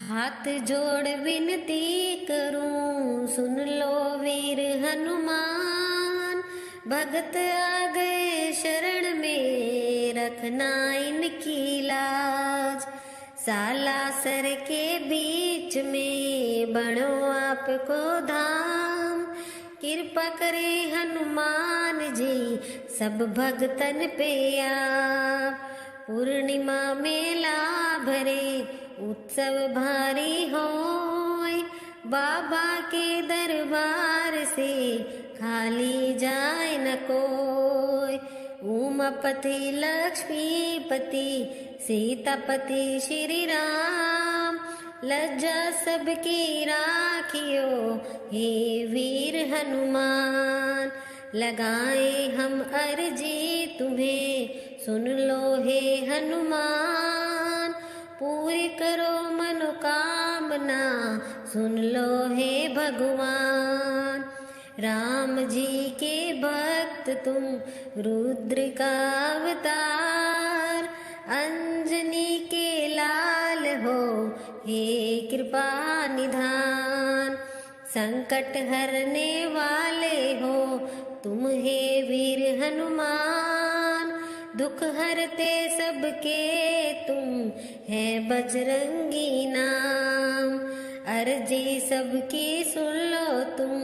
हाथ जोड़ विनती करूं, सुन लो वीर हनुमान। भगत आ गए शरण में, रखना इनकी लाज। सालासर के बीच में बनो आपको धाम। कृपा करे हनुमान जी सब भगतन पे आप। पूर्णिमा मेला भरे उत्सव भारी होय। बाबा के दरबार से खाली जाए न कोय। उमापति लक्ष्मीपति सीतापति श्री राम। लज्जा सबकी राखियो हे वीर हनुमान। लगाए हम अर्जी तुम्हें, सुन लो हे हनुमान। पूरी करो मनोकामना, सुन लो हे भगवान। राम जी के भक्त तुम, रुद्र का अवतार। अंजनी के लाल हो, हे कृपा निधान। संकट हरने वाले हो तुम हे वीर हनुमान। दुख हरते सबके तुम है बजरंगी नाम। अर्जी सबकी सुन लो तुम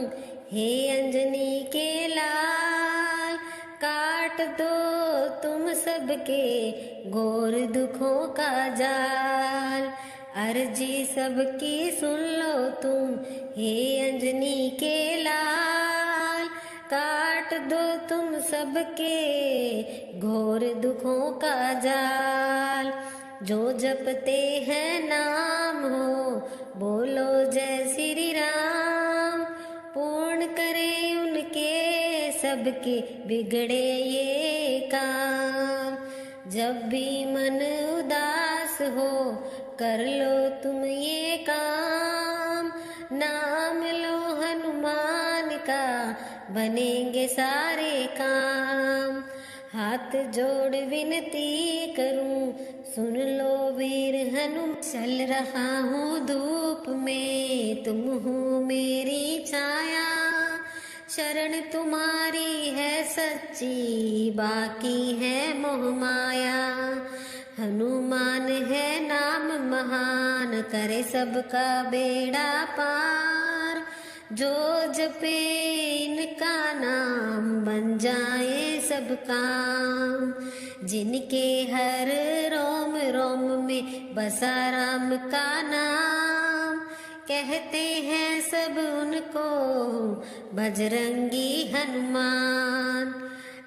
हे अंजनी के लाल। काट दो तुम सबके घोर दुखों का जाल। अर्जी सबकी सुन लो तुम हे अंजनी के लाल। काट दो तुम सबके घोर दुखों का जाल। जो जपते हैं नाम हो, बोलो जय श्री राम। पूर्ण करे उनके सबके बिगड़े ये काम। जब भी मन उदास हो, कर लो तुम ये काम। नाम लो हनुमान का, बनेंगे सारे काम। हाथ जोड़ विनती करूं, सुन लो वीर हनुमान। चल रहा हूँ धूप में, तुम हो मेरी छाया। शरण तुम्हारी है सच्ची, बाकी है मोह माया। हनुमान है नाम महान, करे सबका बेड़ा पार। जो जपे इनका नाम, बन जाए सब काम। जिनके हर रोम रोम में बसा राम का नाम। कहते हैं सब उनको बजरंगी हनुमान।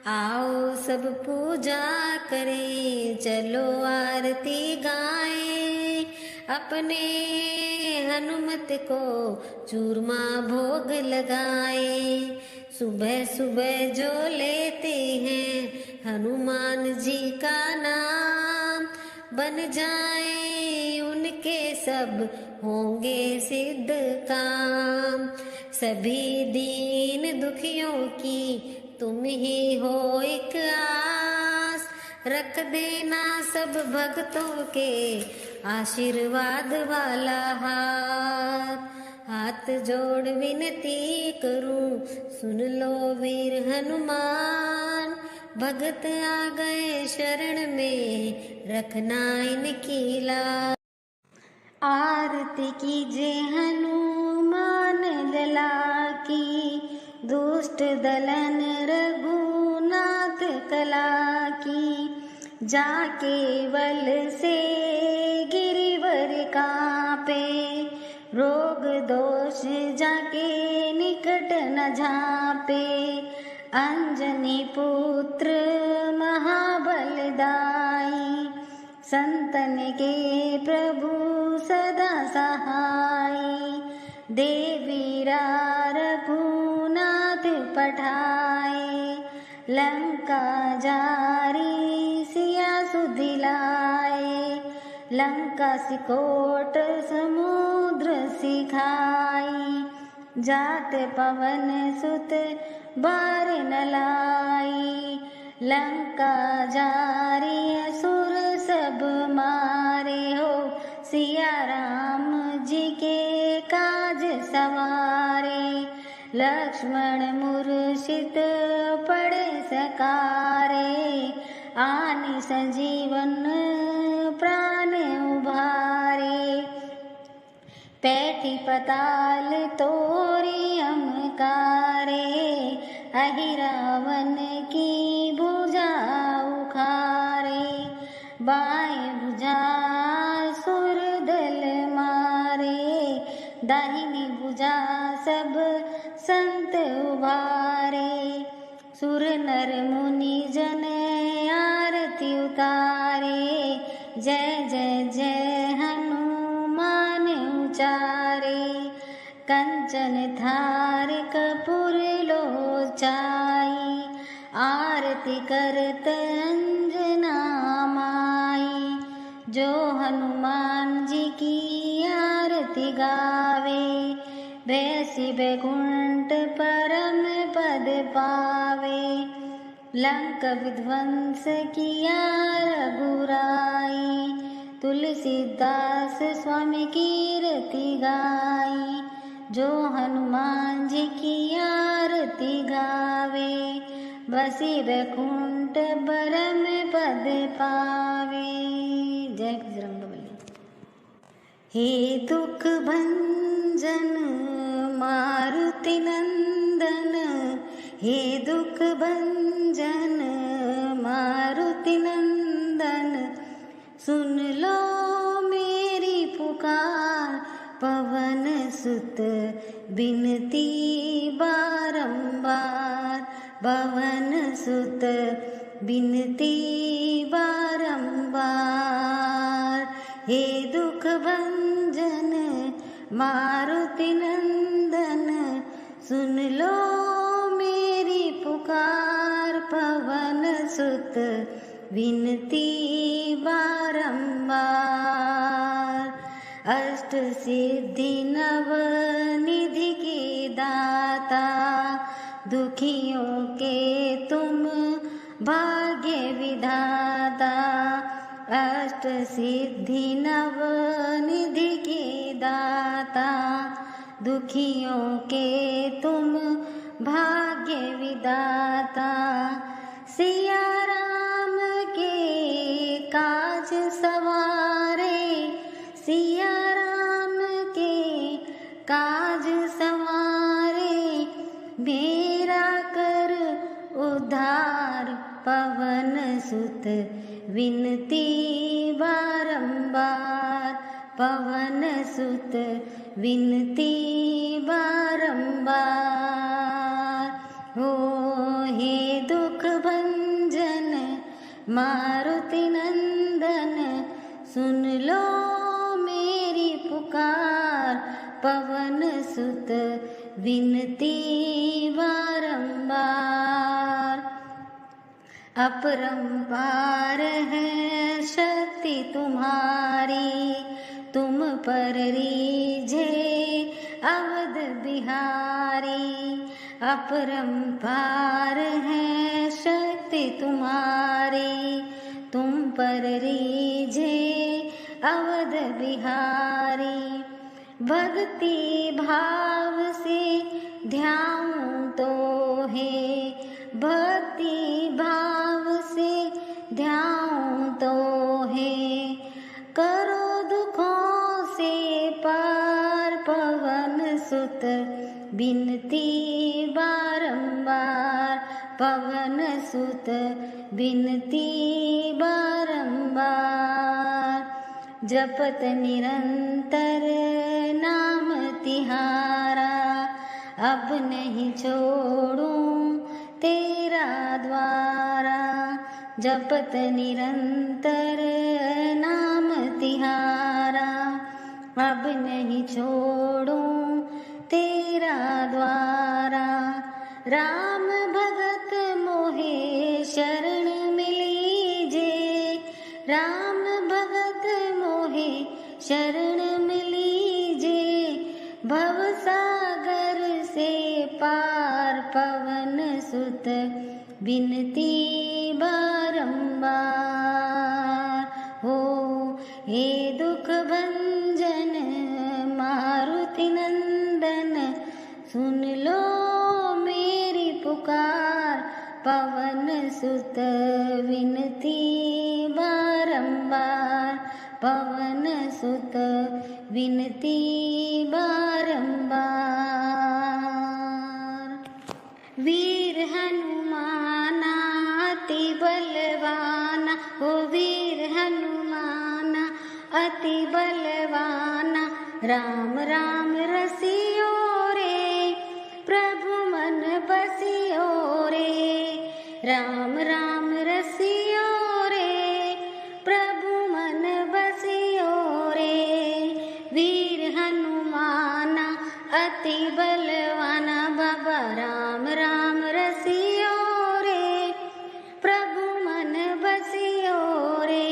आओ सब पूजा करें, चलो आरती गाएं। अपने हनुमत को चूरमा भोग लगाए। सुबह सुबह जो लेते हैं हनुमान जी का नाम। बन जाए उनके सब होंगे सिद्ध काम। सभी दीन दुखियों की तुम ही हो एक आस। रख देना सब भक्तों के आशीर्वाद वाला हाथ। हाथ जोड़ विनती करूं, सुन लो वीर हनुमान। भगत आ गए शरण में, रखना इनकी लाज। आरती कीजिए हनुमान लला की, दुष्ट दलन रघुनाथ कला की। जाके बल से गिरिवर कांपे, रोग दोष जाके निकट न झांपे। अंजनी पुत्र महाबलदाई, संतन के प्रभु सदा सहाई। देवीरा रघुनाथ पठाए, लंका जारी सिया सुदिलाए। लंका सिकोट समुद्र सिखाई, जात पवन सुत बार न लाई। लंका जारी असुर सब मारे हो, सिया राम लक्ष्मण मूर्छित पड़े सकारे, आनि संजीवन प्राण उभारे। पैठी पताल तोरी अमकारे, अहि रावण की भुजा उखारे। बाएं भुजा सुर दल मारे, दाहिनी भुजा सब संत उभारे। सुर नर मुनि जन आरती उतारे, जय जय जय हनुमान उचारे। कंचन थार कपूर लोचाई, आरती करत अंजना माई। जो हनुमान जी की आरती गावे, बैसी बैकुंठ परम पद पावे। लंक विध्वंस किया रघुराई, तुलसीदास स्वामी कीर्ति गाई। जो हनुमान जी की आरती गावे, बसी बैकुंठ परम पद पावे। जय बजरंगबली। हे दुख भंजन मारुति नंदन, हे दुख भंजन मारुति नंदन। सुन लो मेरी पुकार, पवन सुत बिनती बारंबार। पवन सुत बिनती बारंबार। हे दुख भंजन मारुति नंदन, सुन लो मेरी पुकार। पवन सुत विनती बारंबार। अष्ट सिद्धि नव निधि के दाता, दुखियों के तुम भाग्य विधाता। अष्ट सिद्धि नव निधि के दाता, दुखियों के तुम भाग्य विधाता। सिया राम के काज सवारे, सिया राम के काज सवारे। मेरा कर उद्धार, पवन सुत विनती बारंबार। पवन सुत विनती बारंबार। हो हे दुख भंजन मारुति नंदन, सुन लो मेरी पुकार। पवन सुत विनती बारंबार। अपरंपार है शक्ति तुम्हारी, तुम पर रीझे अवध बिहारी। अपरंपार है शक्ति तुम्हारी, तुम पर रीझे अवध बिहारी। भक्ति भाव से ध्याऊं तो है, भक्ति भाव से ध्याऊं तो है। करो दुखों से पार, पवन सुत बिनती बारंबार। पवन सुत बिनती बारंबार। जपत निरंतर नाम तिहारा, अब नहीं छोड़ूं तेरा द्वारा। जपत निरंतर नाम तिहारा, अब नहीं छोड़ूं तेरा द्वारा। राम भगत मोहे शरण मिलीजे, राम भगत मोहे शरण मिलीजे। भवसागर से पार, पवन सुत बिनती बारंबार। हो हे दुख भंजन मारुति नंदन, सुन लो सुत विनती बारंबार, पवन सुत विनती बारंबार। वीर हनुमाना अति बलवाना, ओ वीर हनुमाना अति बलवाना, राम राम रसियो रे प्रभु मन बसियो रे, राम राम रसियो रे प्रभु मन बसियो रे। वीर हनुमाना अति बलवाना, बाबा राम राम रसियो रे प्रभु मन बसियो रे।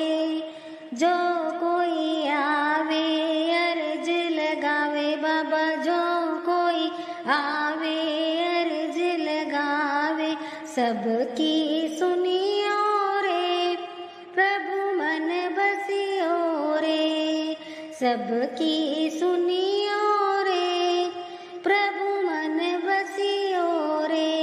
जो कोई आवे अर्ज लगावे, बाबा जो कोई आवे अर्ज लगावे, सबकी सुनियो रे प्रभु मन बसियो रे, सबकी सुनियो रे प्रभु मन बसियो रे।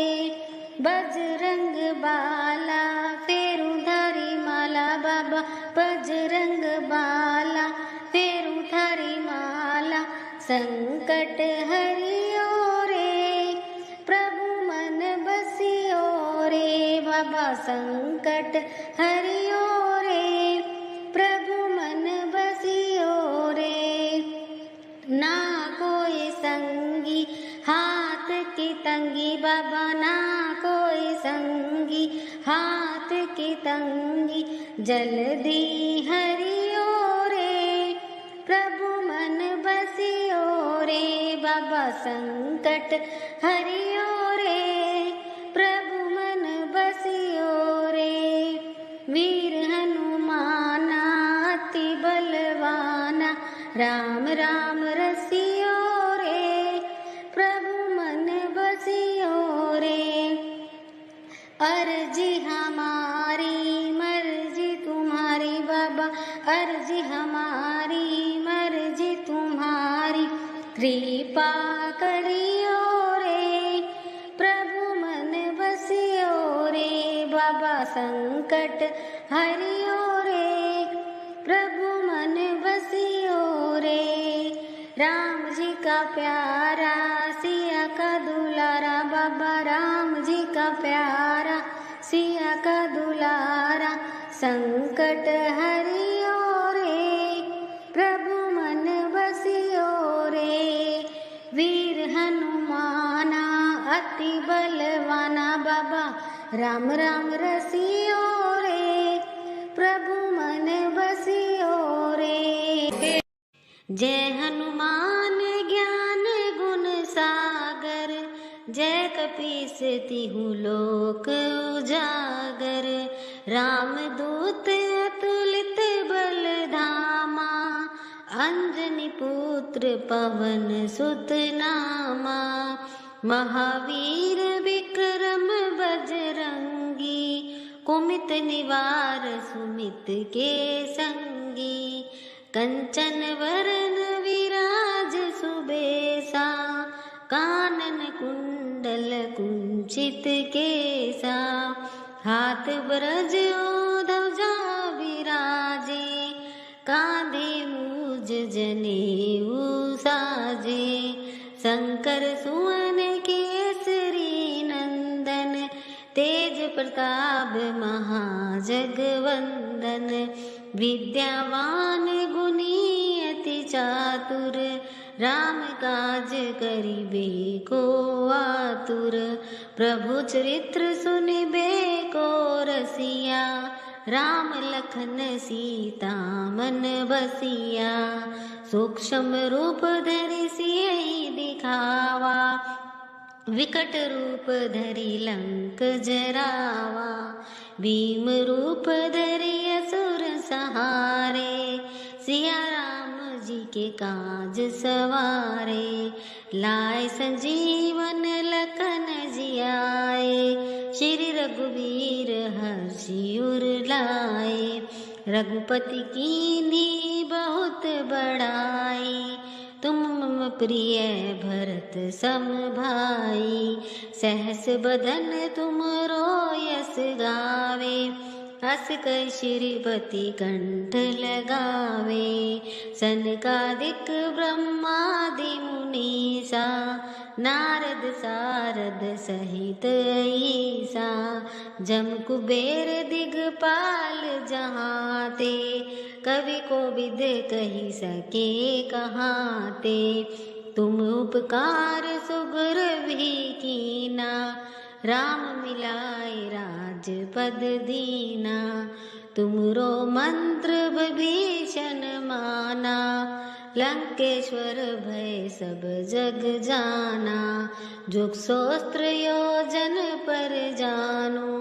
बजरंग बाला फेरू धरी माला, बाबा बजरंग बाला फेरू धरी माला, संकट हरियो रे प्रभु मन बसियो रे, बाबा संकट हरियो रे प्रभु मन बसियो रे। ना कोई संगी हाथ की तंगी, बाबा ना कोई संगी हाथ की तंगी, जल्दी हरियो रे प्रभु मन बसियो रे, बाबा संकट हरियो रे प्रभु मन बसियो रे। वीर हनुमाना अति बलवाना, राम राम रसियो रे प्रभु मन बसियो रे। अर्जी हमारी मर्जी तुम्हारी, बाबा अर्जी हमारी मर्जी तुम्हारी, कृपा करियो रे प्रभु मन बसियो रे, बाबा संकट हरियो रे प्रभु मन बसियो रे। राम जी का प्यारा सिया का दुलारा, बाबा राम जी का प्यारा सिया का दुलारा, संकट हरियो रे प्रभु मन बसियो रे। वीर हनुमाना अति बलवाना, बाबा राम राम रसियो रे प्रभु मन बसियो रे। जय हनुमान ज्ञान गुण सागर, जय कपीस तिहु लोक उजागर, राम दूत अतुलित बल धामा, अंजनी पुत्र पवन सुत नामा, महावीर विक्रम बजरंगी, कुमित निवार सुमित के संगी, कंचन वरन विराज सुबेसा, कानन कुंडल कुंचित केसा, हाथ ब्रज ध्वजा विराजे, कांधे मूज जनेऊ साजे, शंकर सुवन केसरी नंदन, तेज प्रताप महाजगवंदन, विद्यावान गुणी अति चातुर, राम काज करिबे को आतुर, प्रभु चरित्र सुनिबे को रसिया, राम लखन सीता मन बसिया, सूक्ष्म रूप धरि सियहि दिखावा, विकट रूप धरि लंक जरावा, भीम रूप धरि असुर सहारे, सिया राम जी के काज सवारे, लाए संजीवन लखन जियाए, श्री रघुवीर हर्षि उर लाए, रघुपति कीन्ही बहुत बड़ाई, तुम प्रिय भरत सम भाई, सहस बदन तुम रोयस गावे, हस कर श्रीपति कंठ लगावे। सनकादिक ब्रह्मादि मुनीसा, नारद सारद सहित ईसा, जम कुबेर दिगपाल जहाते, कवि को विद कही सके कहाते। तुम उपकार सुग्र भी कीना, राम मिलाए राजपद दीना। तुमरो मंत्र विभीषण माना, लंकेश्वर भय सब जग जाना। जुग सहस्त्र योजन पर जानु,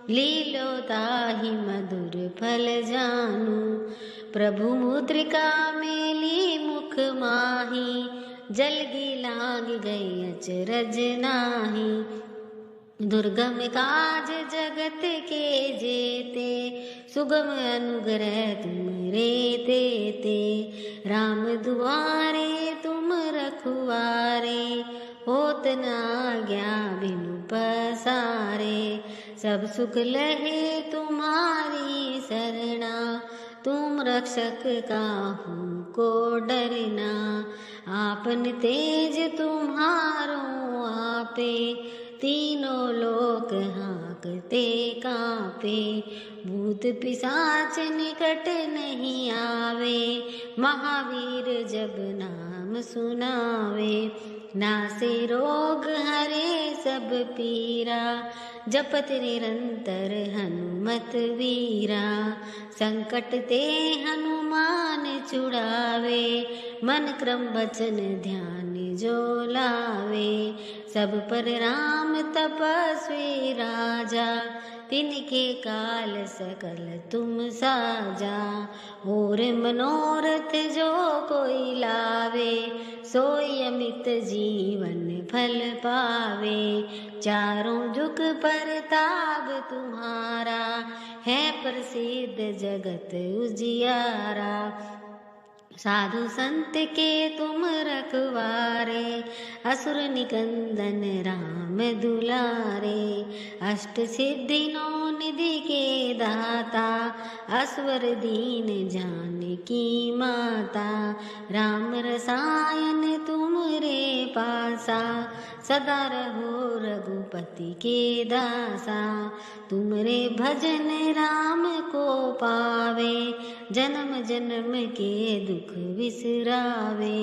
लीलो ताहि मधुर फल जानु। प्रभु मुद्रिका मेली मुख माही, जलगी लाग गई अचरज नाही। दुर्गम काज जगत के जेते, सुगम अनुग्रह तुम रे तेते। राम दुआरे तुम रखवारे, होत न आज्ञा बिनु पसारे। सब सुख लहे तुम्हारी शरणा, तुम रक्षक काहू को डरना। आपन तेज तुम्हारो आपे, तीनों लोक हाँकते कांपे। भूत पिशाच निकट नहीं आवे, महावीर जब नाम सुनावे। नासे रोग हरे सब पीरा, जपत निरंतर हनुमत वीरा। संकट ते हनुमान छुड़ावे, मन क्रम वचन ध्यान जो लावे। सब पर राम तपस्वी राजा, तिनके काल सकल तुम साजा। और मनोरथ जो कोई लावे, सोई अमित जीवन फल पावे। चारों जुग परताप तुम्हारा, है प्रसिद्ध जगत उजियारा। साधु संत के तुम रखवारे, असुर निकंदन राम दुलारे। अष्ट सिद्धि नौ निधि के दाता, असवर दीन जानकी माता। राम रसायन तुम रे पासा, सदा रहो रघुपति के दासा। तुमरे भजन राम को पावे, जन्म जन्म के दुख विसरावे।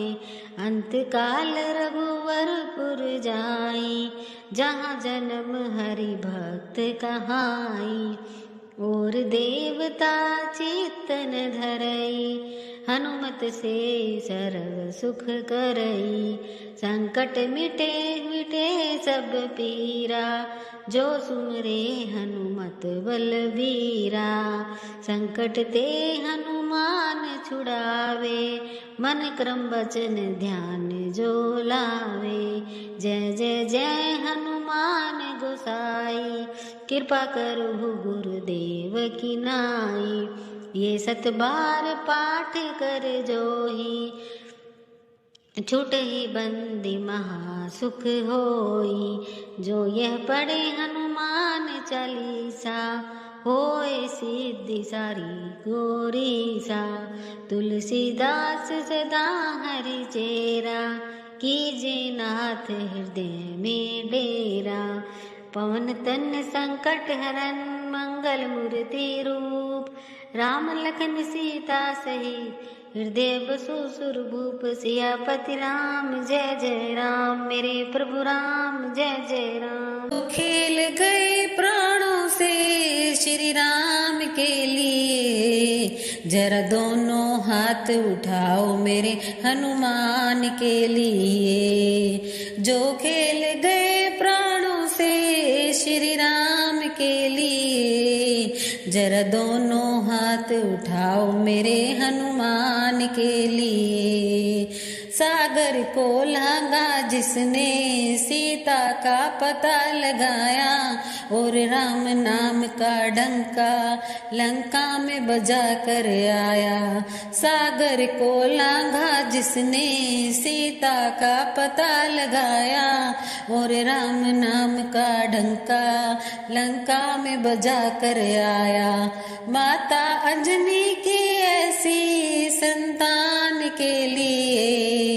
अंत काल रघुवरपुर जाई, जहाँ जन्म हरि भक्त कहाई। और देवता चित्तन धरई, हनुमत से सर्व सुख करई। संकट मिटे मिटे सब पीरा, जो सुमरे हनुमत बलबीरा। संकट ते हनुमान छुड़ावे, मन क्रम वचन ध्यान जो लावे। जय जय जय हनुमान गोसाई, कृपा करहु गुरुदेव की नाई। ये 7 बार पाठ कर जोही, छूटहि बंदी महासुख होई। जो यह पढ़े हनुमान चालीसा, होए सिद्धि सारी गोरीसा। तुलसीदास सदा हरि चेरा, कीजे नाथ हृदय में डेरा। पवन तन संकट हरन, मंगल मूर्ति रूप। राम लखन सीता सहित, हृदय बसु सुरभूप। सियापति राम जय जय राम, मेरे प्रभु राम जय जय राम। तो खेल गए प्राणों से श्री राम के लिए, जरा दोनों हाथ उठाओ मेरे हनुमान के लिए। जो खेल गए प्राणों से श्री राम के लिए, जरा दोनों हाथ उठाओ मेरे हनुमान के लिए। सागर को लांगा जिसने सीता का पता लगाया, और राम नाम का डंका लंका में बजा कर आया। सागर को लांगा जिसने सीता का पता लगाया, और राम नाम का डंका लंका में बजा कर आया। माता अंजनी की ऐसी संतान के लिए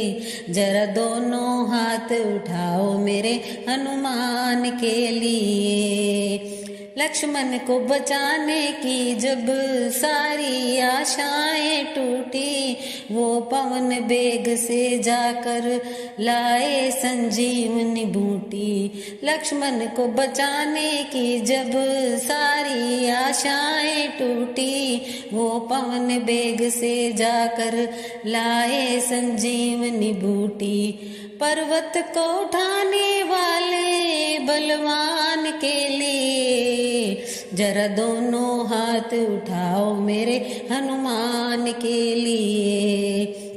जरा दोनों हाथ उठाओ मेरे हनुमान के लिए। लक्ष्मण को बचाने की जब सारी आशाएं टूटी, वो पवन बेग से जाकर लाए संजीवनी बूटी। लक्ष्मण को बचाने की जब सारी आशाएं टूटी, वो पवन बेग से जाकर लाए संजीवनी बूटी। पर्वत को उठाने वाले बलवान के लिए जरा दोनों हाथ उठाओ मेरे हनुमान के लिए।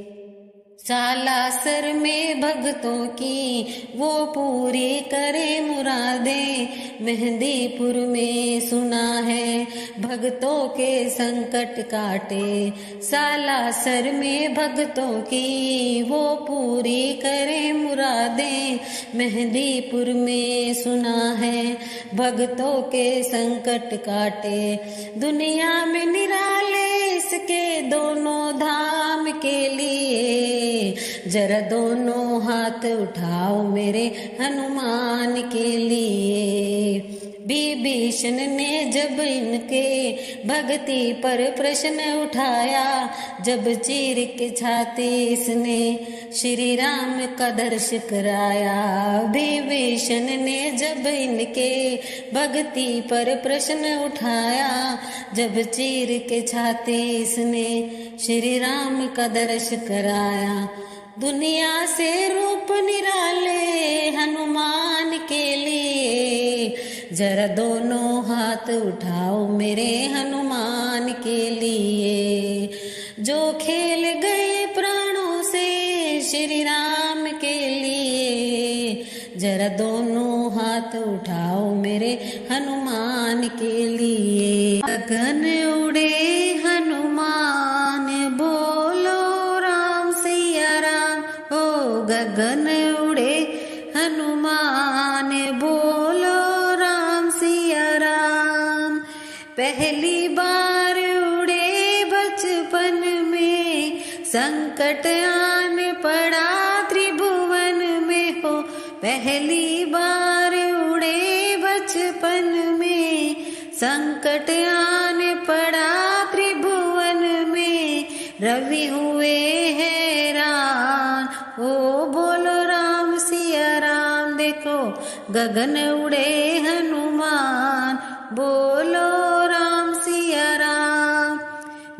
सालासर में भक्तों की वो पूरी करे मुरादें, मेहंदीपुर में सुना है भक्तों के संकट काटे। सालासर में भक्तों की वो पूरी करे मुरादें, मेहंदीपुर में सुना है भक्तों के संकट काटे। दुनिया में निराले इसके दोनों धाम के लिए जरा दोनों हाथ उठाओ मेरे हनुमान के लिए। विभीषण ने जब इनके भक्ति पर प्रश्न उठाया, जब चीर के छाती इसने श्री राम का दर्श कराया। विभीषण ने जब इनके भक्ति पर प्रश्न उठाया, जब चीर के छाती इसने श्री राम का दर्श कराया। दुनिया से रूप निराले हनुमान के लिए जरा दोनों हाथ उठाओ मेरे हनुमान के लिए। जो खेल गए प्राणों से श्री राम के लिए, जरा दोनों हाथ उठाओ मेरे हनुमान के लिए। गगन उड़े हनुमान बोलो राम सिया राम, ओ गगन उड़े हनुमान बोलो राम सिया राम। पहली बार उड़े बचपन में, संकट आन पड़ा त्रिभुवन में हो। पहली बार उड़े बचपन में, संकट आन पड़ा त्रिभुवन में। रवि हुए हैरान, ओ बोलो राम सिया राम। देखो गगन उड़े हनुमान बोलो राम सिया राम।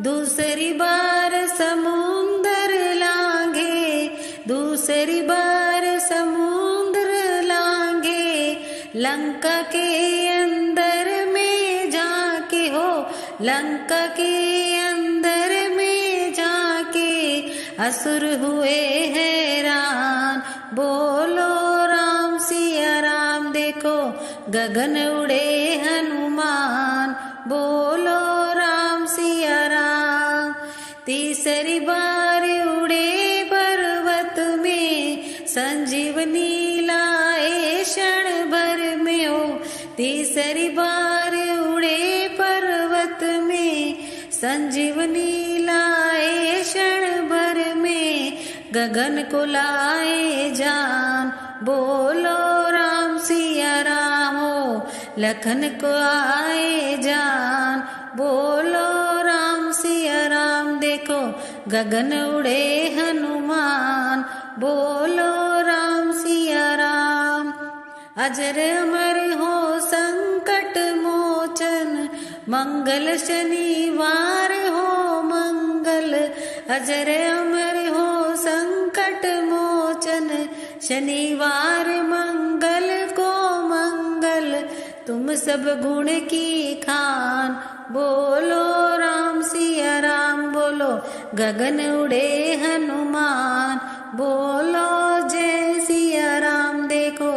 दूसरी बार समुंदर लांघे, दूसरी बार समुंदर लांघे। लंका के अंदर में जाके हो, लंका के अंदर में जाके असुर हुए हैरान, बोलो राम सिया राम। देखो गगन उड़े हनुमान बोलो राम सिया राम। तीसरी बार उड़े पर्वत में, संजीवनी लाए क्षण भर में हो। तीसरी बार उड़े पर्वत में, संजीवनी लाए क्षण भर में। गगन को लाए जान, बोलो राम सिया राम हो। लखन को आए जान, बोलो राम सिया राम। देखो गगन उड़े हनुमान बोलो राम सिया राम। अजर अमर हो संकट मोचन, मंगल शनिवार हो मंगल। अजर अमर हो संकट मोचन, शनिवार मंगल को मंगल। तुम सब गुण की खान, बोलो राम सिया राम। बोलो गगन उड़े हनुमान बोलो जय सिया राम, देखो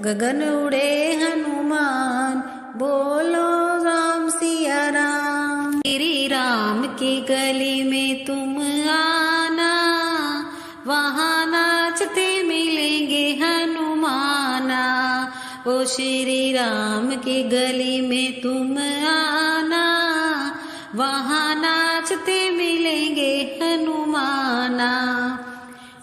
गगन उड़े हनुमान, बोलो राम सिया राम। श्री राम की गली में तुम आना, वहाँ नाचते मिलेंगे हनुमाना। ओ श्री राम की गली में तुम आना, वहाँ नाचते मिलेंगे हनुमाना।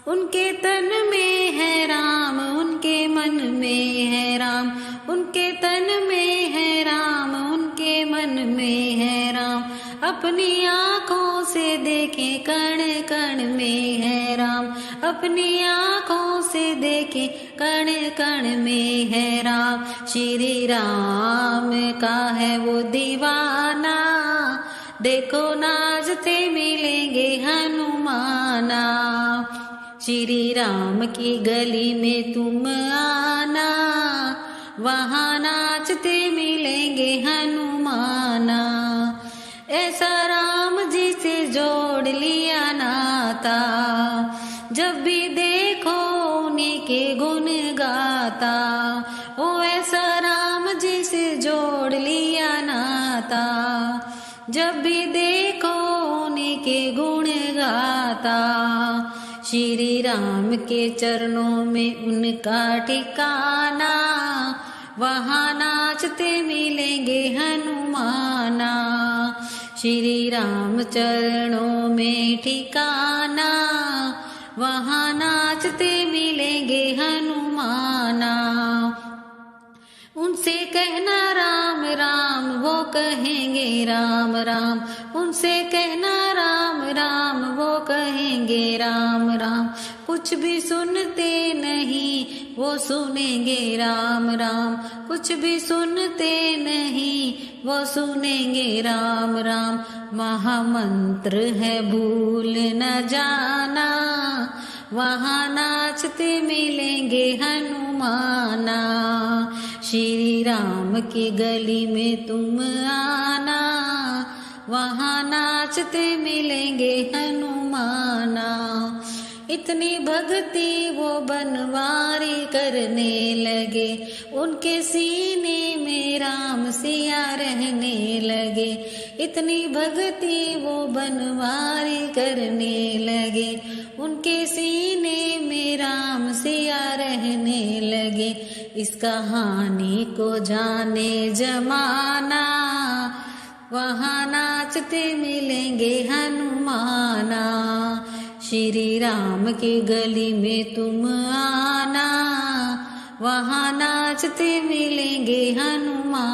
उनके तन में है राम, उनके मन में है राम, उनके तन में है राम, उनके मन में है राम। अपनी आँखों से देखे कण कण में है राम, अपनी आँखों से देखे कण कण में है राम। श्री राम का है वो दीवाना, देखो नाचते मिलेंगे हनुमाना। श्री राम की गली में तुम आना, वहाँ नाचते मिलेंगे हनुमाना। ऐसा राम जी से जोड़ लिया नाता, जब भी देखो उन्हीं के गुण गाता। ओ ऐसा राम जी से जोड़ लिया नाता, जब भी देखो उन्हीं के गुण गाता। श्री राम के चरणों में उनका ठिकाना, वहाँ नाचते मिलेंगे हनुमाना। श्री राम चरणों में ठिकाना, वहाँ नाचते मिलेंगे हनुमाना। उनसे कहना राम राम, वो कहेंगे राम राम, उनसे कहना राम राम, वो कहेंगे राम राम। कुछ भी सुनते नहीं, वो सुनेंगे राम राम, कुछ भी सुनते नहीं, वो सुनेंगे राम राम। महामंत्र है भूल न जाना, वहाँ नाचते मिलेंगे हनुमाना। श्री राम की गली में तुम आना, वहाँ नाचते मिलेंगे हनुमाना। इतनी भक्ति वो बनवारी करने लगे, उनके सीने में राम सिया रहने लगे। इतनी भक्ति वो बनवारी करने लगे, उनके सीने में राम सिया रहने लगे। इस कहानी को जाने जमाना, वहाँ नाचते मिलेंगे हनुमाना। श्री राम की गली में तुम आना, वहाँ नाचते मिलेंगे हनुमान।